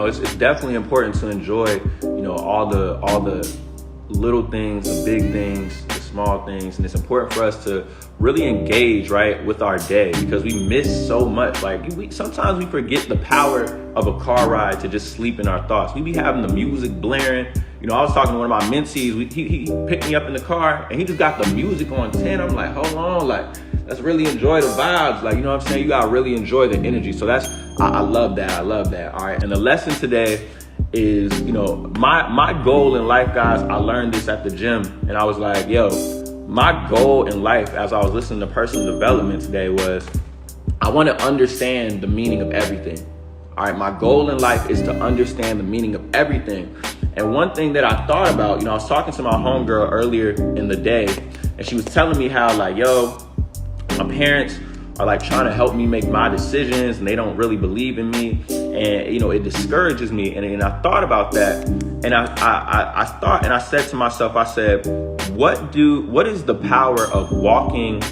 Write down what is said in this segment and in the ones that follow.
it's definitely important to enjoy, all the little things, the big things, the small things. And it's important for us to really engage, right, with our day, because we miss so much. Like sometimes we forget the power of a car ride to just sleep in our thoughts. We be having the music blaring. I was talking to one of my mentees. He picked me up in the car and he just got the music on 10. I'm like, hold on, like, let's really enjoy the vibes. Like, you know what I'm saying? You gotta really enjoy the energy. So I love that. I love that. All right. And the lesson today is, my goal in life, guys. I learned this at the gym, and I was like, my goal in life, as I was listening to personal development today, was I want to understand the meaning of everything. All right, my goal in life is to understand the meaning of everything. And one thing that I thought about, I was talking to my homegirl earlier in the day, and she was telling me how, like, my parents are like trying to help me make my decisions, and they don't really believe in me, and it discourages me. And I thought about that, and I thought, and I said to myself, I said, what is the power of walking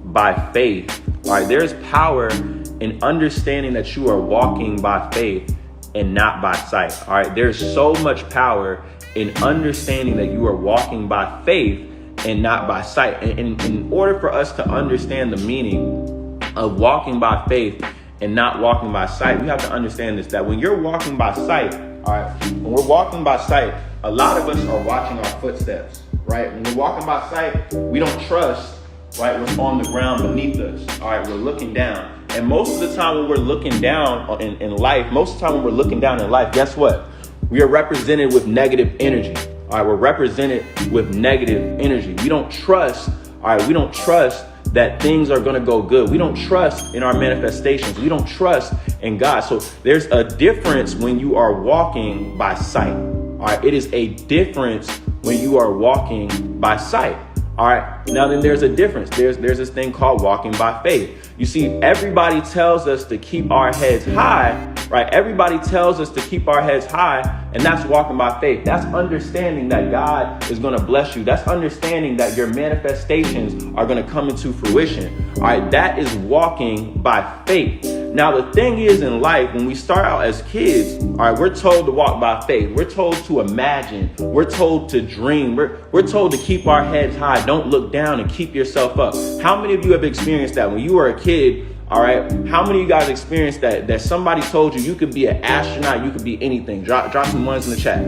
by faith? All right, there's power in understanding that you are walking by faith and not by sight. All right, there's so much power in understanding that you are walking by faith and not by sight. And in order for us to understand the meaning of walking by faith and not walking by sight, we have to understand this, that when you're walking by sight, all right, when we're walking by sight, a lot of us are watching our footsteps, right? When we're walking by sight, we don't trust, right, what's on the ground beneath us. All right, we're looking down. And most of the time when we're looking down in life, guess what? We are represented with negative energy. All right, we're represented with negative energy. We don't trust, that things are going to go good. We don't trust in our manifestations. We don't trust in God. So there's a difference when you are walking by sight. All right, it is a difference when you are walking by sight. All right, now then there's a difference. There's this thing called walking by faith. You see, everybody tells us to keep our heads high, right? Everybody tells us to keep our heads high, and that's walking by faith. That's understanding that God is going to bless you. That's understanding that your manifestations are going to come into fruition. All right, that is walking by faith. Now, the thing is, in life, when we start out as kids, all right, we're told to walk by faith. We're told to imagine. We're told to dream. We're told to keep our heads high. Don't look down and keep yourself up. How many of you have experienced that when you were a kid? All right, how many of you guys experienced that somebody told you could be an astronaut, you could be anything? Drop some ones in the chat.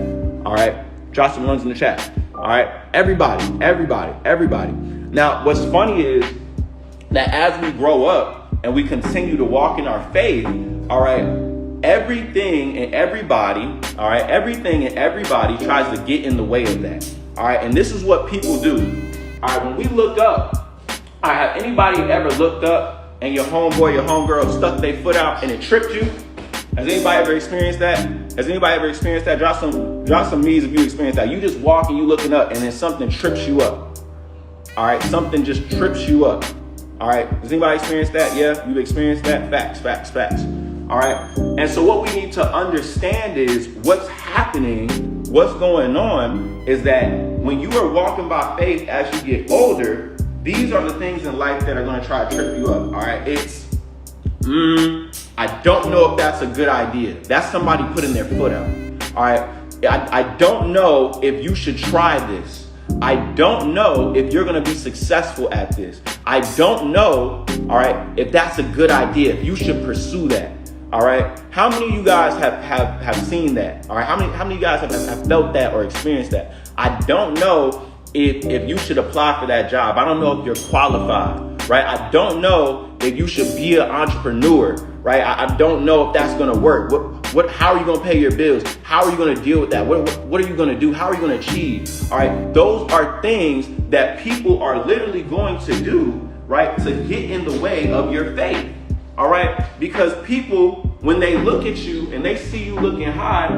All right, drop some ones in the chat. All right, everybody. Now, what's funny is that as we grow up and we continue to walk in our faith, all right, everything and everybody tries to get in the way of that. All right, and this is what people do. All right, when we look up, all right, have anybody ever looked up and your homeboy, your homegirl stuck their foot out and it tripped you? Has anybody ever experienced that? Drop some me's if you experienced that. You just walk and you looking up and then something trips you up. All right, something just trips you up. All right, has anybody experienced that? Yeah, you've experienced that? Facts. All right, and so what we need to understand is what's happening, what's going on is that when you are walking by faith as you get older, these are the things in life that are going to try to trip you up. All right, it's, I don't know if that's a good idea. That's somebody putting their foot out. All right, I don't know if you should try this. I don't know if you're going to be successful at this. I don't know, all right, if that's a good idea, if you should pursue that. All right, how many of you guys have seen that? All right, how many of you guys have felt that or experienced that? I don't know if you should apply for that job. I don't know if you're qualified, right? I don't know if you should be an entrepreneur, right? I don't know if that's going to work. How are you going to pay your bills? How are you going to deal with that? What are you going to do? How are you going to achieve? All right, those are things that people are literally going to do, right, to get in the way of your faith. All right, because people, when they look at you and they see you looking high,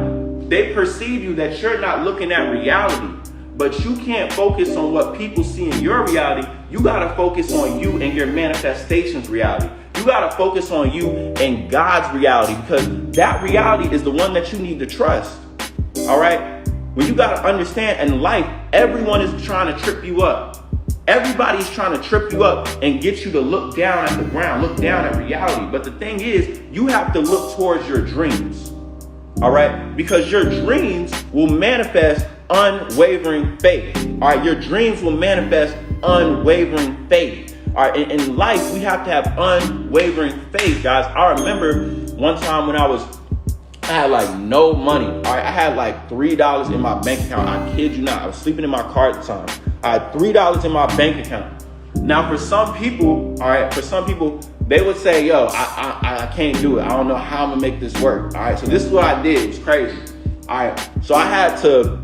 they perceive you that you're not looking at reality. But you can't focus on what people see in your reality. You got to focus on you and your manifestations reality. You got to focus on you and God's reality, because that reality is the one that you need to trust. All right, when you got to understand in life, everyone is trying to trip you up. Everybody's trying to trip you up and get you to look down at the ground, look down at reality. But the thing is, you have to look towards your dreams. All right, because your dreams will manifest unwavering faith. All right, your dreams will manifest unwavering faith. All right, in life, we have to have unwavering faith, guys. I remember one time when I had like no money. All right, I had like $3 in my bank account. I kid you not. I was sleeping in my car at the time. I had $3 in my bank account. Now, for some people, all right, they would say, yo, I can't do it. I don't know how I'm gonna make this work. All right, so this is what I did. It was crazy. All right, so I had to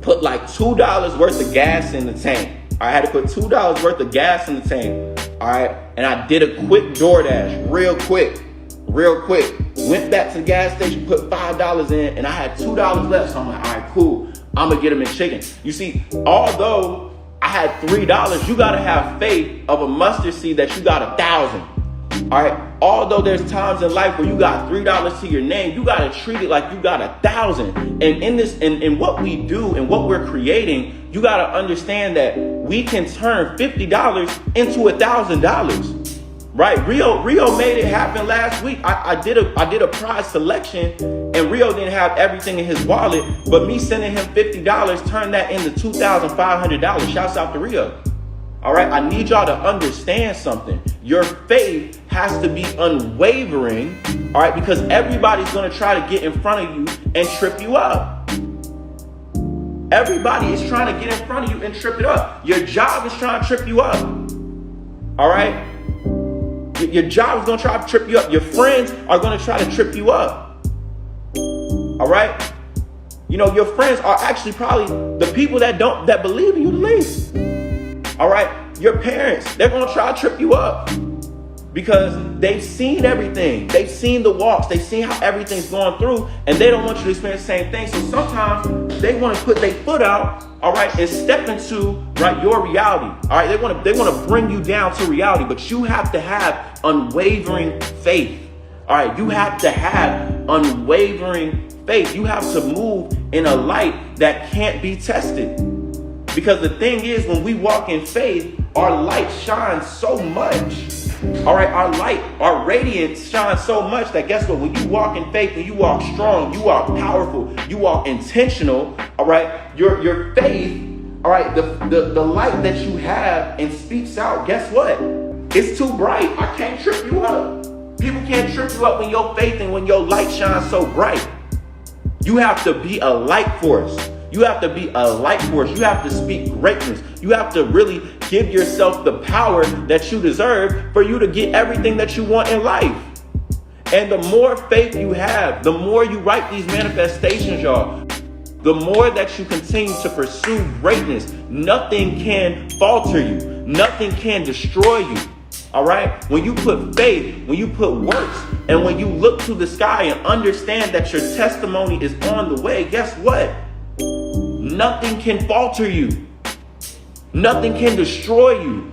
put like $2 worth of gas in the tank. I had to put $2 worth of gas in the tank. All right, and I did a quick DoorDash, real quick. Went back to the gas station, put $5 in, and I had $2 left. So I'm like, all right, cool. I'm gonna get them in chicken. You see, although I had $3, you gotta have faith of a mustard seed that you got 1,000. All right. Although there's times in life where you got $3 to your name, you gotta treat it like you got 1,000. And in what we do and what we're creating, you gotta understand that we can turn $50 into $1,000. Right? Rio made it happen last week. I did a prize selection, and Rio didn't have everything in his wallet, but me sending him $50 turned that into $2,500. Shouts out to Rio. All right, I need y'all to understand something. Your faith has to be unwavering, all right, because everybody's going to try to get in front of you and trip you up. Everybody is trying to get in front of you and trip it up. Your job is trying to trip you up, all right? Your job is going to try to trip you up. Your friends are going to try to trip you up, all right? You know, your friends are actually probably the people that believe in you the least. All right, your parents, they're going to try to trip you up because they've seen everything. They've seen the walks. They've seen how everything's going through, and they don't want you to experience the same thing. So sometimes they want to put their foot out, all right, and step into, right, your reality. All right, they want to bring you down to reality, but you have to have unwavering faith. All right, you have to have unwavering faith. You have to move in a light that can't be tested. Because the thing is, when we walk in faith, our light shines so much. All right, our light, our radiance shines so much that guess what? When you walk in faith, when you walk strong, you are powerful, you are intentional. All right, your faith, all right, the light that you have and speaks out. Guess what? It's too bright. I can't trip you up. People can't trip you up when your faith and when your light shines so bright. You have to be a light force. You have to be a light force. You have to speak greatness. You have to really give yourself the power that you deserve for you to get everything that you want in life. And the more faith you have, the more you write these manifestations, y'all, the more that you continue to pursue greatness. Nothing can falter you. Nothing can destroy you. All right? When you put faith, when you put works, and when you look to the sky and understand that your testimony is on the way, guess what? Nothing can falter you. Nothing can destroy you.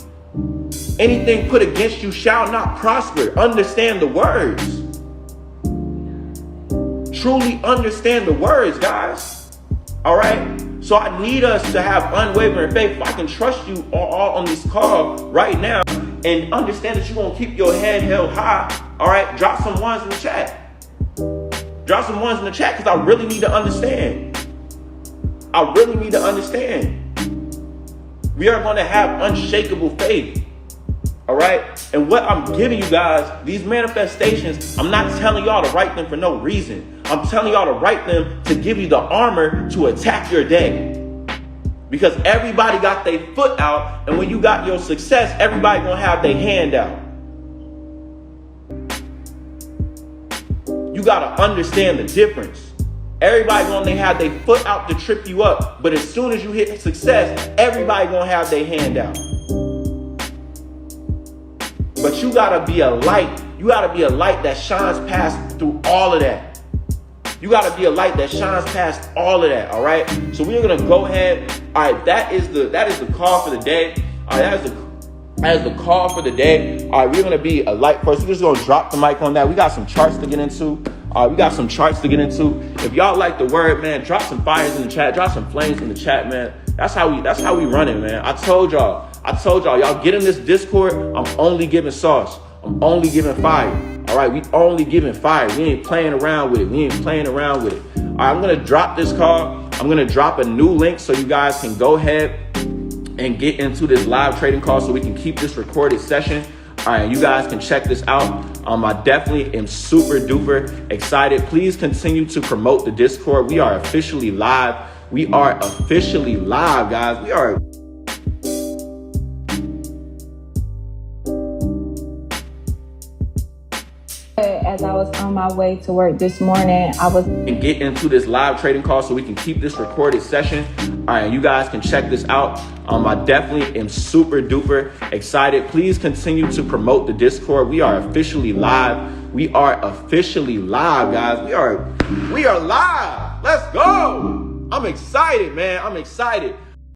Anything put against you shall not prosper. Understand the words. Truly understand the words, guys. All right? So I need us to have unwavering faith. If I can trust you all on this call right now and understand that you're going to keep your head held high, all right? Drop some ones in the chat. Drop some ones in the chat because I really need to understand. I really need to understand. We are going to have unshakable faith. All right? And what I'm giving you guys, these manifestations, I'm not telling y'all to write them for no reason. I'm telling y'all to write them to give you the armor to attack your day. Because everybody got their foot out, and when you got your success, everybody going to have their hand out. You got to understand the difference. Everybody gonna have their foot out to trip you up, but as soon as you hit success, everybody gonna have their hand out. But you gotta be a light. You gotta be a light that shines past through all of that. You gotta be a light that shines past all of that. All right. So we're gonna go ahead. All right. That is the call for the day. All right. That is the call for the day. All right. We're gonna be a light first. We're just gonna drop the mic on that. We got some charts to get into. We got some charts to get into. If y'all like the word, man, drop some fires in the chat. Drop some flames in the chat, man. That's how we run it, man. I told y'all, y'all get in this Discord. I'm only giving sauce. I'm only giving fire. All right, we only giving fire. We ain't playing around with it. All right, I'm gonna drop this call. I'm gonna drop a new link so you guys can go ahead and get into this live trading call so we can keep this recorded session. All right, you guys can check this out. I definitely am super duper excited. Please continue to promote the Discord. We are officially live. Guys. As I was on my way to work this morning, and get into this live trading call so we can keep this recorded session. All right, you guys can check this out. I definitely am super duper excited. Please continue to promote the Discord. We are officially live. Guys. We are live. Let's go. I'm excited, man.